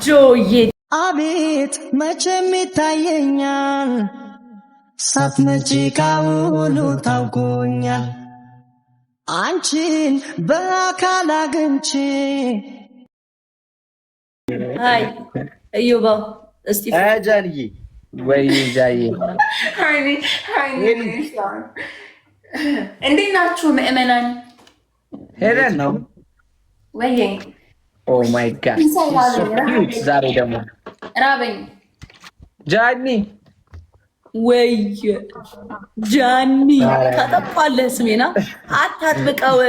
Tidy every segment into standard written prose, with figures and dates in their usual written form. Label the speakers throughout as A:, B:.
A: ጆዬ
B: አቤት መቼም ይታየኛል ሳትመጪ ካሁኑ ታውቆኛል አንቺን በአካል አግኝቼ
A: አይ እዩባ እስቲ
C: አጃንዬ ወይ ጃዬ
D: ሃይ እንዴት ናችሁ ምእመናን?
C: ሄደን ነው
D: ወይ
C: ኦ ማይ ጋድ ዛሬ ደግሞ
D: ራበኝ
C: ጃኒ
A: ወይ ጃኒ ታጠፋለህ ስሜና አታጥብቀው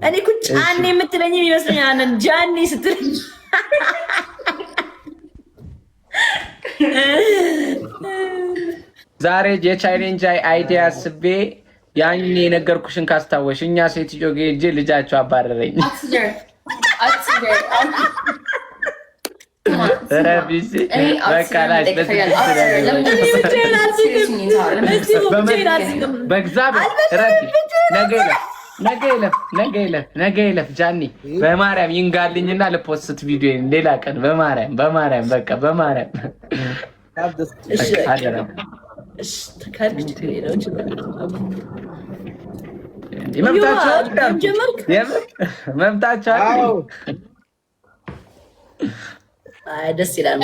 A: እኔ እኮ ጫኔ የምትለኝ ይመስለኛል ጃኒ ስትለኝ
C: ዛሬ የቻሌንጅ አይዲያ አስቤ ያኔ የነገርኩሽን ካስታወሽ እኛ ሴትዮ ጌጄ ልጃቸው አባረረኝ ነገ ይለፍ ጃኒ በማርያም ይንጋልኝና ልፖስት ቪዲዮ ሌላ ቀን በማርያም በቃ በማርያም መምታቸው
A: ደስ ይላል።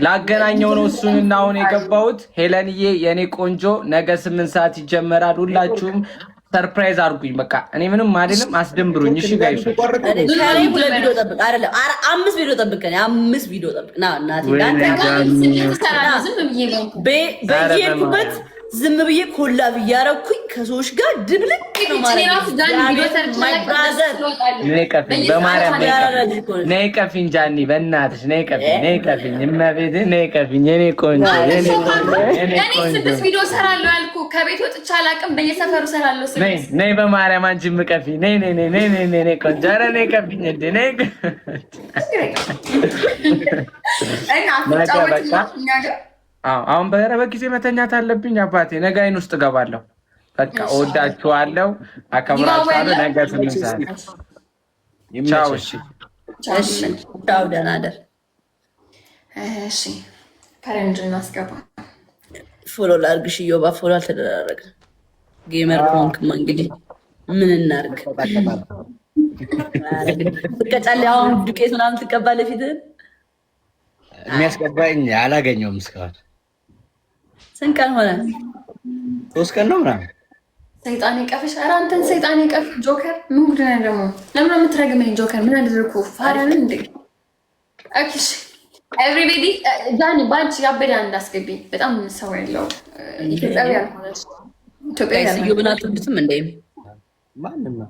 C: ላገናኘው ነው እሱንና አሁን የገባሁት። ሄለንዬ የኔ ቆንጆ ነገ 8 ሰዓት ይጀመራል። ሁላችሁም ሰርፕራይዝ አድርጉኝ። በቃ እኔ ምንም አይደለም፣ አስደንብሩኝ። እሺ ጋይስ
A: ከኔ 2 ቪዲዮ ጠብቅ አይደለም 5 ቪዲዮ ጠብቅ። ከኔ 5 ቪዲዮ ጠብቅ። ና እናቴ በየሄድኩበት ዝም ብዬ ኮላ ብያረኩኝ ከሰዎች ጋር ድብልቅ ነው ማለት ነው።
C: ነይ ቀፊኝ ጃኒ በእናትሽ ነይ ቀፊኝ እመቤቴ ነይ ቀፊኝ የኔ ቆንጆ
D: እኔ 6 ቪዲዮ ሰራለሁ ያልኩ ከቤት ወጥቼ አላውቅም። በየሰፈሩ ሰራለሁ።
C: ነይ በማርያም አንቺም ቀፊኝ ነይ ቆንጆ ኧረ ነይ ቀፊኝ እንደ ነይ አሁን በጊዜ መተኛት አለብኝ አባቴ። ነገ አይን ውስጥ እገባለሁ። በቃ እወዳችኋለሁ፣ አከብራችኋለሁ። ነገ 8 ሰዓት ቻው። እሺ
A: ቻው፣ ደህና እደር።
D: እሺ ፈረንጅ እናስገባ።
A: ፎሎ ላድርግሽ እዮባ። ፎሎ አልተደራረግም። ጌመር ኮንክማ እንግዲህ ምን እናድርግ? ትቀጫለሽ። አሁን ዱቄት ምናምን ትቀባለህ ፊትህን።
C: የሚያስቀባኝ አላገኘውም እስካሁን።
A: ስንት ቀን ሆነ?
C: 3 ቀን ነው ምናምን።
D: ሰይጣን ይቀፍሽ። ኧረ አንተን ሰይጣን ይቀፍ። ጆከር ምን ጉድ ነው ደግሞ? ለምን ነው የምትረግመኝ? ጆከር ምን አደረኩ? ፋራን እንዴ? ኦኬ ኤቭሪባዲ ዳኒ ባንቺ ያበዳ እንዳስገቢ በጣም ሰው ያለው ኢትዮጵያዊ ያልሆነች ኢትዮጵያዊ
A: ያለው ይብና ትብትም እንዴ
C: ማንንም ነው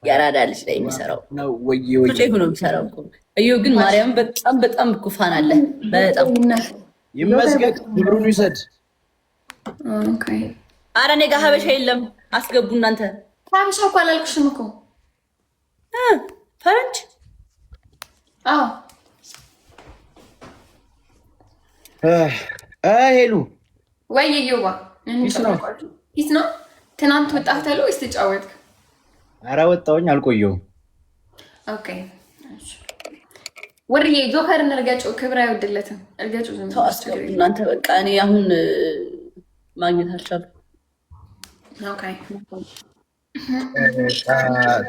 A: ያራዳ ልጅ ላይ የሚሰራው
C: ነው ወይ
A: ሆኖ የሚሰራው እዩ። ግን ማርያም በጣም ኩፋን አለ። በጣም
C: ይመስገን ብሩን ይሰድ።
D: ኦኬ
A: ኧረ እኔ ጋር ሀበሻ የለም። አስገቡ እናንተ።
D: ሀበሻ እኮ አላልኩሽም እኮ
A: ፈረንጅ።
D: አዎ
C: ሄሉ
D: ወይ ዩባ ፊት ነው። ትናንት ወጣህ ተለው ወይስ ተጫወትክ?
C: ኧረ ወጣሁኝ አልቆየሁም።
D: ኦኬ ወርዬ ጆከርን እርገጭው። ክብር አይወድለትም። እርገጭው ዝም ብሎ
A: አስገቡ እናንተ። በቃ እኔ አሁን ማግኘት አልቻልኩም።
D: ኦኬ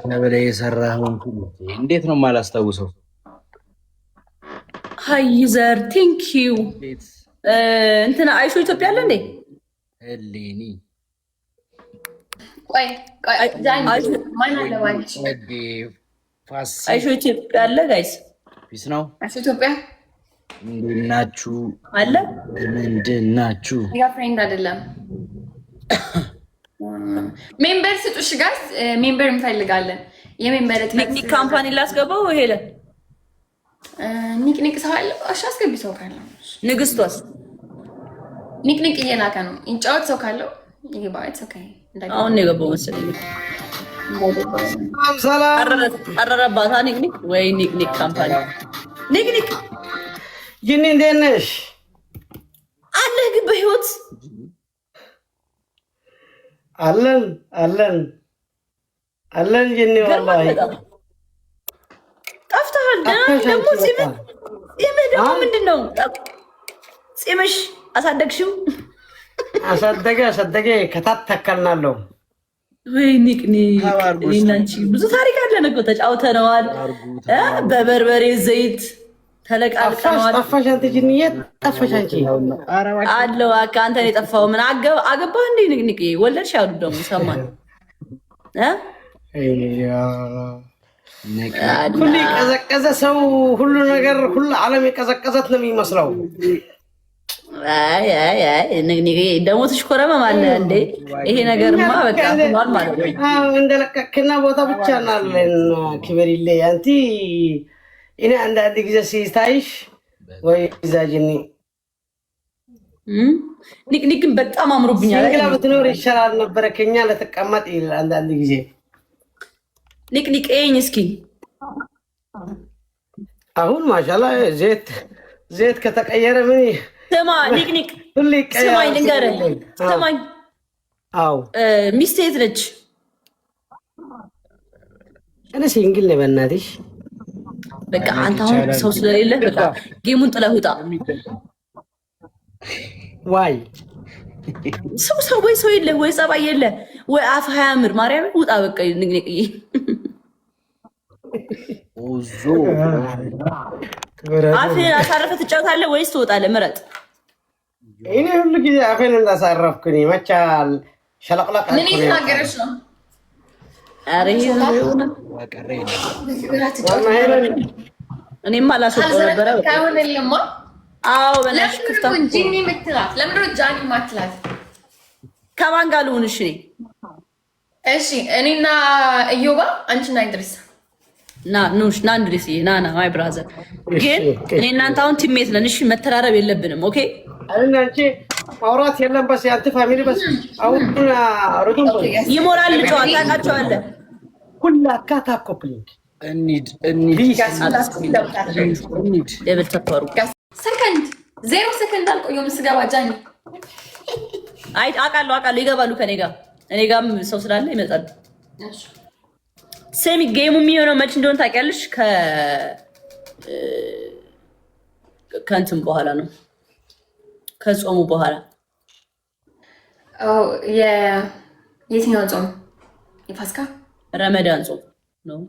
C: ተበለ የሰራኸውን እንዴት ነው የማላስታውሰው?
A: ሀይ ዘር ቴንክ ዩ እንትና አይሾ ኢትዮጵያ አለ እንዴ?
C: ሄሌኒ
A: አይሾ ኢትዮጵያ አለ ጋይስ።
C: ፒስ ነው።
D: ኢትዮጵያ
C: ምንድን ናችሁ?
A: አለ
C: ምንድን ናችሁ?
D: ያ ፍሬንድ አይደለም። ሜምበር ስጡሽ ጋይስ። ሜምበር እንፈልጋለን። የሜምበር
A: ኒክ ካምፓኒ ላስገባው። ሄለ
D: ኒክ ሰው አለ። እሺ አስገቢ። ሰው ካለው
A: ንግስቷስ
D: ኒክ እየላከ ነው። እንጫወት ሰው ካለው ይገባል። ኦኬ
A: አሁን ነው የገባው መሰለኝ። አረረባታ ኒክ ወይ ኒክ ካምፓኒ ኒክ
B: ጂኒ እንዴት ነሽ?
A: አለህ ግን በህይወት
B: አለን ጂኒ ወላሂ
A: ጠፍተሃል። ደግሞ ጺምህ ደግሞ ምንድን ነው? ጺምሽ አሳደግሽው?
B: አሳደገ ከታት ተከልናለሁ።
A: ወይ ኒቅኒቅ እኔና አንቺ ብዙ ታሪክ አለን እኮ ተጫውተነዋል። በበርበሬ ዘይት ተለቃልቀነዋል።
B: ጠፋሽ አንተ ጅንዬ ጠፋሽ አንቺ
A: አለው አንተ ነው የጠፋው። ምን አገባህ እንዴ? ኒቅኒቅ ወለድሽ አሉ ደግሞ ሰማን።
B: ሁሉ የቀዘቀዘ ሰው ሁሉ ነገር ሁሉ ዓለም የቀዘቀዘት ነው የሚመስለው።
A: ኒቅኒቅ ደግሞ ትሽኮረመማለ እንዴ? ይሄ ነገርማ በቃ ሆኗል ማለት ነው።
B: እንደለቀክና ቦታ ብቻ እናለን። ክብር ይለ አንቲ እኔ አንዳንድ ጊዜ ሲታይሽ ወይ ዛጅኒ
A: ኒቅኒቅ ግን በጣም አምሮብኛል።
B: ሲንግላ ብትኖር ይሻላል ነበረ ከኛ ለተቀመጥ ይላል አንዳንድ ጊዜ።
A: ኒቅኒቅ ኤኝ እስኪ
B: አሁን ማሻላ ዘይት ከተቀየረ ምን
A: ስማ ኒቅኒቅ ስማኝ ልንገርህ፣ ስማኝ።
B: አዎ
A: ሚስቴ የት ነች?
B: እኔ ሲንግል ነኝ በእናትሽ።
A: በቃ አንተ አሁን ሰው ስለሌለ በቃ ጌሙን ጥለህ ውጣ።
B: ዋይ
A: ሰው ወይ ሰው የለ ወይ ጸባይ የለ ወይ አፍ አያምር። ማርያም ውጣ በቃ ንቅንቅዬ። አፍህን አሳረፈ ትጫወታለህ ወይስ ትወጣለህ? ምረጥ።
B: እኔ ሁሉ ጊዜ አፌን እንዳሳረፍኩኝ መቻል ሸለቅለቅ
D: ምን ይናገረሽ ነው?
A: ኧረ እኔማ አላስወጣው ነበረ። አዎ በእናትሽ ክፍታ
D: ጂኒ የምትላት ለምንድን ነው ጃኒ የማትላት?
A: ከማን ጋር ልሁን? እሺ
D: እሺ እኔና እዮባ አንቺና ኢድሪስ
A: ና እንድሪስ ና ማይ ብራዘር። ግን እኔ እናንተ አሁን ቲሜት ነን። እሺ መተራረብ የለብንም። ኦኬ
B: አንቺ ማውራት የለም። በስ ያንተ ፋሚሊ በስ አሁን ሩቱን
A: ይሞራል ጨዋታ ታውቃቸዋለህ።
B: ሁላካ ታኮፕሊንግ
C: እንሂድ
A: ደብል ተፈሩ
D: ሰከንድ 0 ሰከንድ አልቆየሁም ስገባ ጃኒ።
A: አይ አውቃለሁ ይገባሉ ከኔ ጋር። እኔ ጋርም ሰው ስላለ ይመጣሉ። ሴሚ ጌሙ የሚሆነው መች እንደሆነ ታውቂያለሽ? ከእንትን በኋላ ነው፣ ከጾሙ በኋላ።
D: የትኛው ጾም? የፋሲካ
A: ረመዳን ጾም ነው።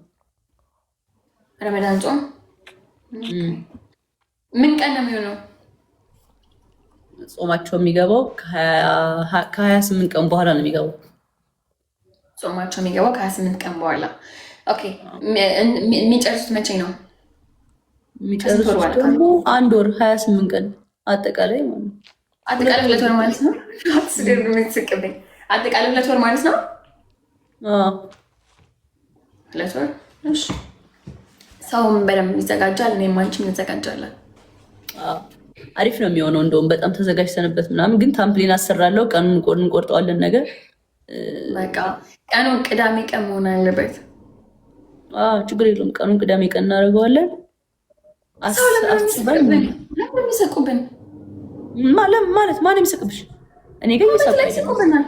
D: ረመዳን ጾም ምን ቀን ነው የሚሆነው?
A: ጾማቸው የሚገባው ከ28 ቀን በኋላ ነው የሚገባው።
D: ጾማቸው የሚገባው ከ28 ቀን በኋላ። ኦኬ የሚጨርሱት መቼ ነው?
A: የሚጨርሱት ደግሞ 1 ወር 28 ቀን አጠቃላይ ማለት ነው።
D: አጠቃላይ 2 ወር ማለት ነው። ስቅብኝ አጠቃላይ 2 ወር ማለት ነው። 2 ወር። እሺ ሰውም በደንብ ይዘጋጃል፣ እኔም አንቺም እንዘጋጃለን።
A: አሪፍ ነው የሚሆነው። እንደውም በጣም ተዘጋጅተንበት ምናምን። ግን ታምፕሊን አሰራለሁ። ቀኑን እንቆርጠዋለን ነገር
D: በቃ ቀኑ ቅዳሜ ቀን መሆን አለበት።
A: ችግር የለውም። ቀኑን ቅዳሜ ቀን እናደርገዋለን።
D: የሚሰቁብን
A: ማለት ማን የሚሰቅብሽ? እኔ ጋር
D: ይሰቁብናል።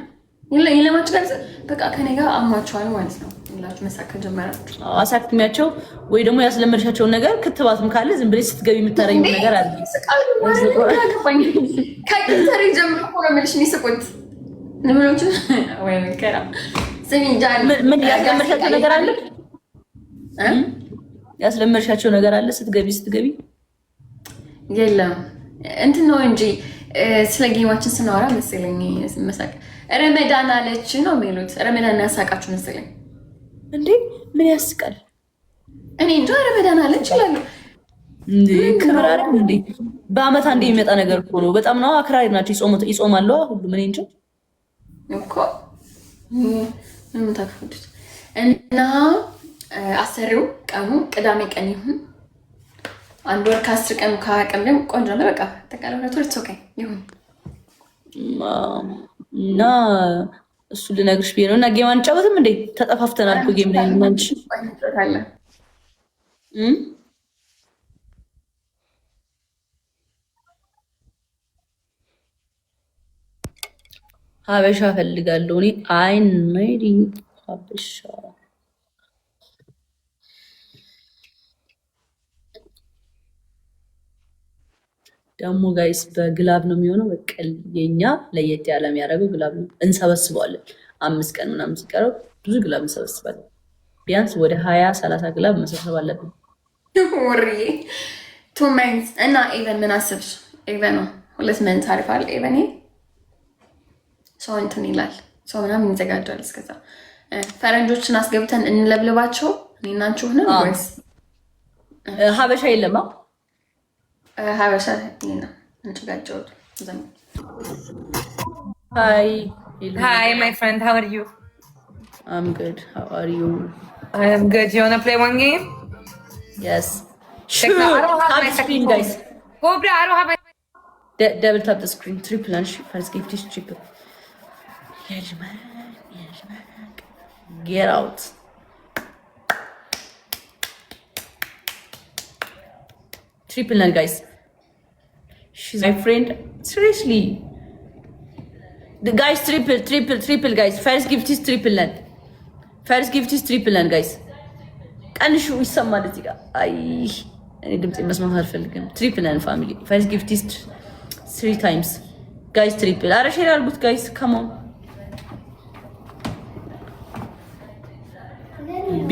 D: የለማችሁ ጋር በቃ ከኔ ጋር አሟቸዋል ማለት ነው። ላችሁ መሳቅ ከጀመራችሁ
A: አሳክሚያቸው ወይ ደግሞ ያስለመድሻቸውን ነገር ክትባትም ካለ ዝም ብለሽ ስትገቢ የምታረኝ ነገር አለ።
D: ከኢንተሪ ጀምሮ ሆነ መልሽ የሚስቁት ንምሎቹ ወይ ከራ
A: ምን ያስለመድሻቸው ነገር አለ? ያስለመድሻቸው ነገር አለ ስትገቢ
D: የለም እንትን ነው እንጂ ስለ ጌማችን ስናወራ መሰለኝ መሳቅ ረመዳን አለች ነው የሚሉት። ረመዳን ያሳቃችሁ መሰለኝ
A: እንዴ? ምን ያስቃል?
D: እኔ እንጃ። ረመዳን አለች ይላሉ
A: እንዴ? ክብር አይደል እንዴ? በአመት አንዴ የሚመጣ ነገር እኮ ነው። በጣም ነው አክራሪ ናቸው። ይጾማሉ ሁሉ ምን እንጃ
D: እኮ ምን ታክፉት እና አሰሪው ቀኑ ቅዳሜ ቀን ይሁን 1 ወር ከ10 ቀን ከ20 ቀን ቆንጆ ነው። በቃ ተቀላለ ወርት ኦኬ ይሁን
A: እና እሱ ልነግርሽ ብዬ ነው። እና ጌም አንጫወትም እንዴ? ተጠፋፍተናል እኮ ጌም ላይ ማንቺ ሀበሻ ፈልጋለሁ እኔ አይን ሜዲ ሀበሻ ደግሞ ጋይስ በግላብ ነው የሚሆነው። በቃ የኛ ለየት ያለ የሚያደርገው ግላብ ነው። እንሰበስበዋለን 5 ቀን ምናምን ሲቀረው ብዙ ግላብ እንሰበስባለን። ቢያንስ ወደ 20-30 ግላብ መሰብሰብ አለብን።
D: ወሬ ቱ መንስ እና ኢቨን ምን አስብሽ? ኢቨን ነው 2 መንት አሪፋል። ኢቨን ሰው እንትን ይላል ሰው ምናምን ይዘጋጃል። እስከዛ ፈረንጆችን አስገብተን እንለብልባቸው። እኔና አንቺ ሆነን ወይስ
A: ሀበሻ የለማ?
D: ሀበሻ የለም እንጭጋጀው ዘም
E: Hi, my friend. How are you?
A: I'm good. How are you?
E: I am good. You wanna play one game?
A: Yes.
E: Check now. I don't have
A: Tap
E: my
A: the
E: second
A: screen,
E: phone.
A: guys.
E: Cobra, I don't have my.
A: Double tap the screen. Triple and first gift is triple. Yes, man. Get out. Triple and guys. She's my friend. Seriously. The guys, triple, guys. First gift is triple land. First gift is triple land, guys. And show me some money. I need them to መስማት አልፈልግም. Triple land family. First gift is 3 times. Guys, triple. አረ ሼር አድርጉት guys. Come on.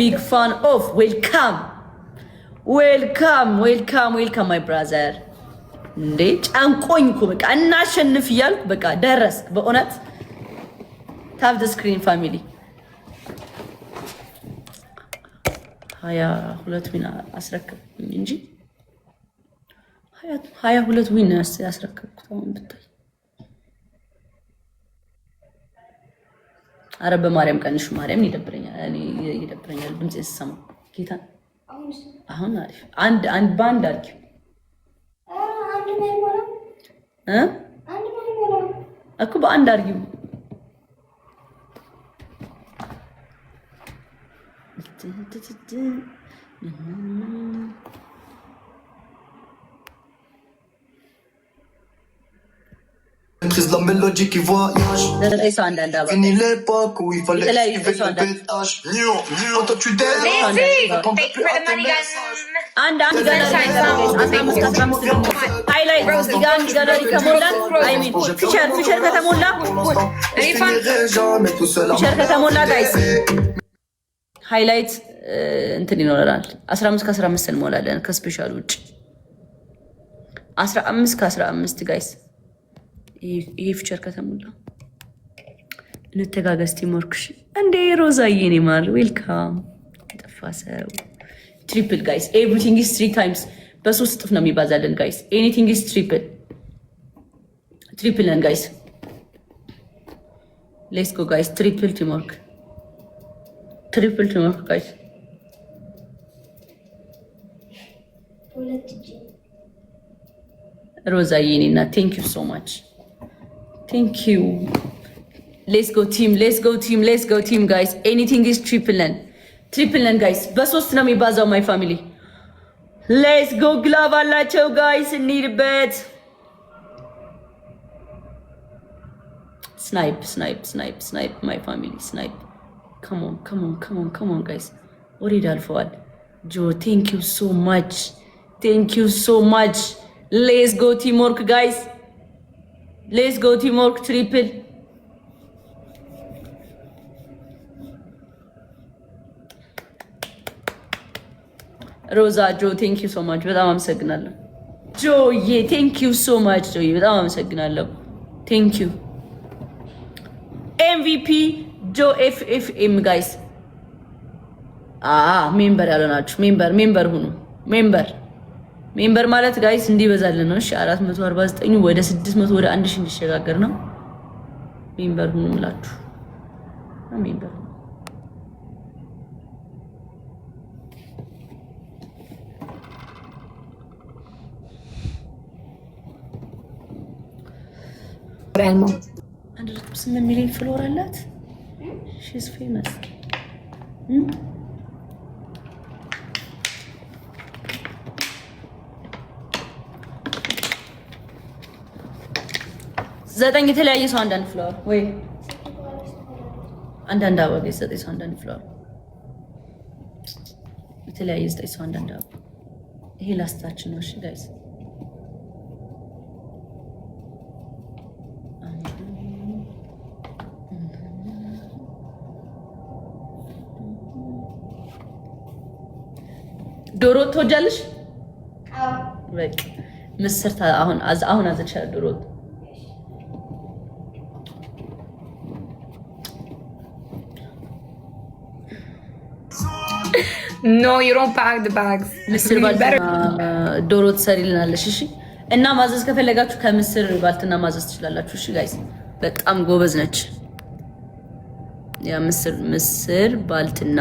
A: Big fan of welcome my brother. እንዴ ጫንቆኝ እኮ በቃ እናሸንፍ እያልኩ በቃ ደረስክ። በእውነት ታፕ ዘ ስክሪን ፋሚሊ 22 ዊን አስረከብኩኝ እንጂ 22 ዊን ያስረከብኩት አሁን ብታይ። አረ በማርያም ቀንሹ። ማርያም ይደብረኛል ድምጽ ሲሰማ ጌታ። አሁን አሪፍ አንድ ባንድ አድርጊው እኮ በአንድ አድርጊው።
F: C'est la mélodie qui voyage. Fini l'époque où il fallait esquiver le pétage. Quand tu
A: አንድ ሃይላይት ጋር ከሞላ ፊቸር ከተሞላ ጋይስ ሃይላይት እንትን ይኖረናል። 15 ከ15 እንሞላለን ከስፔሻል ውጭ 15 ከ15 ጋይስ። ይሄ ፊቸር ከተሞላ እንተጋገዝ። ቲምወርክሽ እንዴ ሮዛዬ ኔ ማር ዌልካም። ጠፋ ሰው ትሪፕል ጋይስ ኤቭሪቲንግ ኢዝ 3 ታይምስ በ3 እጥፍ ነው የሚባዛልን ጋይስ። ኤኒቲንግ ኢዝ ትሪፕል ነን ጋይስ። ሌትስ ጎ ጋይስ። ትሪፕል ቲምወርክ ጋይስ። ሮዛዬ ኔ እና ቴንክ ዩ ሶ ማች ቴንክ ዩ። ሌትስ ጎ ቲም ጋይስ። ኤኒቲንግ ኢዝ ትሪፕል ነን ጋይስ። በ3 ነው የሚባዛው ማይ ፋሚሊ። ሌትስ ጎ። ግላቭ አላቸው ጋይስ እንሂድበት። ስናይፕ ማይ ፋሚሊ ስናይፕ። ከሞን ጋይስ። ኦሬዲ አልፈዋል። ጆ ቴንክ ዩ ሶ ማች ሌትስ ጎ ቲምወርክ ጋይስ። ሌትስ ጎ ቲምወርክ ትሪፕል። ሮዛ ጆ ቴንክ ዩ ሶ ማች በጣም አመሰግናለሁ። ጆዬ ቴንክ ዩ ሶ ማች ጆዬ በጣም አመሰግናለሁ። ቴንክ ዩ ኤምቪፒ ጆ ኤፍኤፍኤም ጋይስ። ሜምበር ያልሆናችሁ ሜምበር ሁኑ። ሜምበር ማለት ጋይስ እንዲበዛልን ነው። እሺ 449 ወደ 600 ወደ 1000 እንዲሸጋገር ነው። ሜምበር ሁኑ ምላችሁ ሜምበር አንድ 8 ሚሊዮን ፍሎር አላት። ሺዝ ፌመስ። ዘጠኝ የተለያየ ሰው አንዳንድ ፍላወር ወይ አንዳንድ አበባ ዘጠኝ ሰው አንዳንድ ፍላወር የተለያየ ዘጠኝ ሰው አንዳንድ አበባ። ይሄ ላስታችን ነው። እሺ ጋይስ ዶሮ ትወጃለሽ? በቃ ምስር አሁን አዘቻለሁ ዶሮ።
E: No, you don't pack the bags.
A: ምስር ባልትና ዶሮ ትሰሪልናለሽ። እሺ። እና ማዘዝ ከፈለጋችሁ ከምስር ባልትና ማዘዝ ትችላላችሁ። እሺ ጋይስ፣ በጣም ጎበዝ ነች። ያ ምስር ባልትና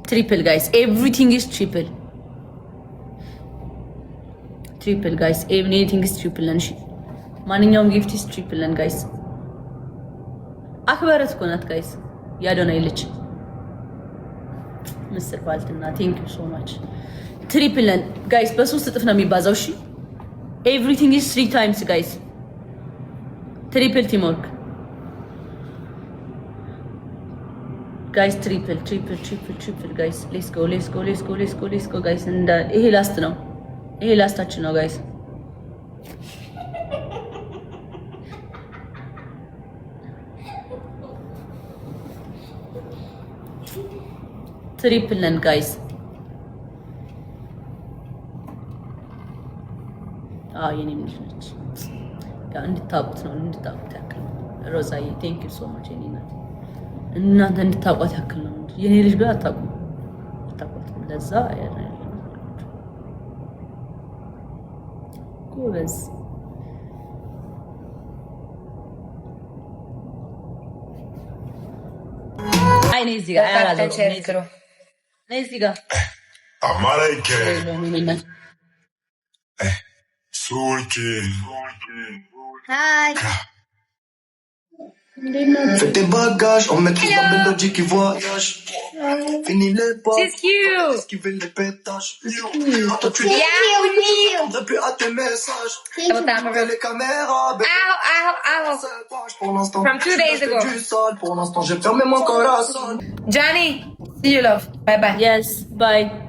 A: ትሪፕል ጋይስ፣ ኤቭሪቲንግ ኢዝ ትሪፕል ጋይስ፣ ኤቭሪቲንግ ኢዝ ትሪፕል ነን። እሺ፣ ማንኛውም ጊፍት ኢዝ ትሪፕል ነን ጋይስ። አክበረት እኮ ናት ጋይስ፣ ያዶናይ ልጅ ምስር ባልትና ቴንክ ዩ ሶ ማች። ትሪፕል ነን ጋይስ፣ በ3 እጥፍ ነው የሚባዛው። እሺ ኤቭሪቲንግ ኢዝ 3 ታይምስ ጋይስ። ትሪፕል ቲምወርክ ጋይስ፣ ትሪፕል ጋይስ። ሌትስ ጎ ጋይስ። ይሄ ላስት ነው፣ ይሄ ላስታችን ነው ጋይስ። ትሪፕል ነን ጋይስ። የኔም ልጅ ነች። እንድታውቁት ነው፣ እንድታውቁት ያክል ነው። ሮዛዬ ቴንክ ዩ ሶ ማች። የኔ ናት፣ እናንተ እንድታውቋት ያክል ነው። የኔ ልጅ ግን አታውቁም። ለዛ ጎበዝ። አይ ነይ እዚህ ጋር ነይ እዚህ ጋር
G: Amareke. Sulki.
D: Hi.
F: Fais tes bagages, on maîtrise la mélodie qui voyage. Fini les pas,
E: She's cute.
F: esquiver les pétages. Toi tu depuis à tes messages. Fais les caméras,
E: Ow.
F: pour l'instant.
E: From 2 days ago.
F: Du sale, pour l'instant j'ai fermé mon corazon.
E: Johnny, see you, love. Bye bye.
A: yes bye